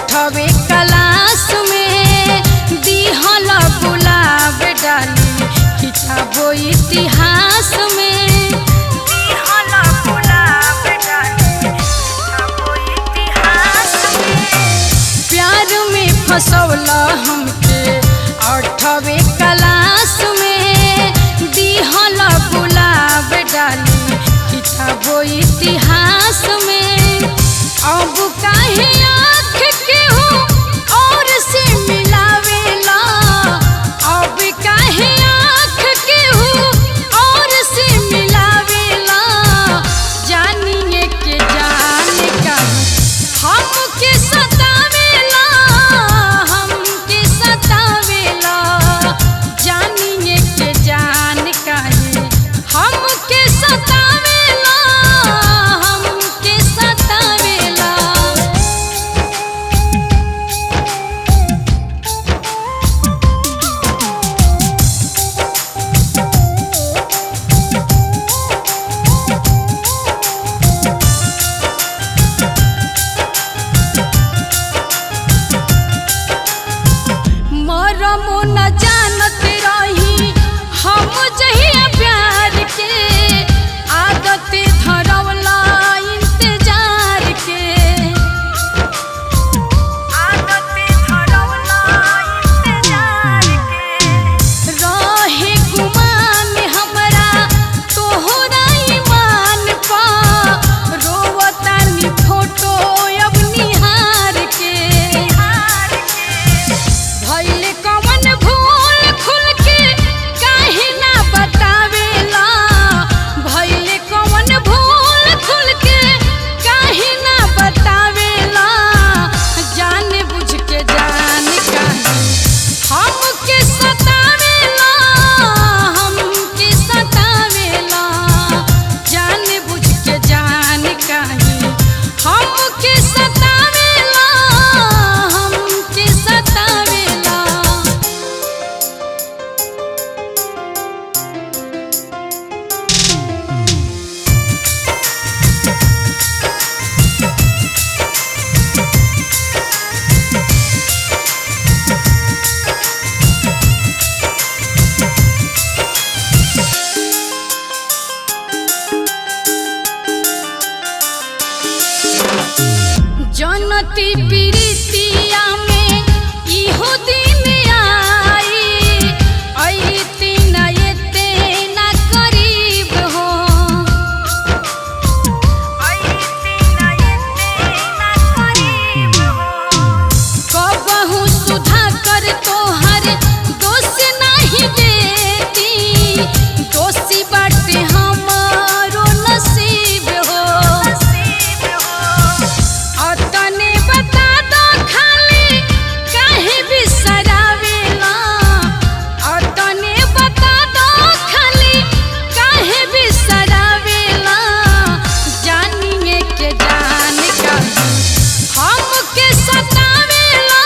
8वें class में दिहल गुलाब डाली किताबो इतिहास में दिहल गुलाब डाली किताबो इतिहास में प्यार में फसौला हमके 8वें क्लास में दिहल गुलाब डाली किताबो इतिहास में अब काहे आँख के हो और से मिलावेला अब काहे आँख के हो और से मिलावेला जानिए के जान का हमके सतावेला हमके सतावेला जानिए के जान का हमके सतावेला हमके सतावेला। मरमो न जानत रही हम जहिया प्यार के आदत धरवला इंतजार के आदत धरवला इंतजार के रहे गुमान हमरा तोहरा ईमान पा रोवतानी फोटो अब निहार के भइले कवन भूल खुल के काहे ना बतावेला भइले कवन भूल खुल के काहे ना बतावेला जान बुझ के जान काहे हमके सतावेला हमके सतावेला जान बुझ के जान काहे हमके सतावेला हमके सतावेला। जनती प्रीतिया में इहो दिन आई अइती ना एते ना करीब हो अइती ना एते ना करीब हो कबहू सुधा कर तोहर दोष नहीं देती दोषी बाटे हमारो नसीब हो तने बता दो खाली काहे बिसरावेला तने बता दो खाली काहे बिसरावेला जानिए के जान का हमके सतावेला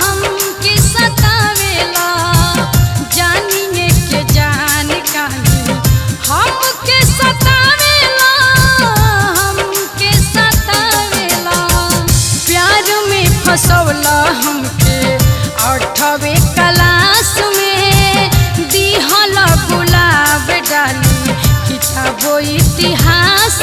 हमके सतावेला जानिए के जान का हमके सतावेला हमके सतावेला प्यार में फसौला हमके 8वें क्लास में दिहल गुलाब डाली किताबो इतिहास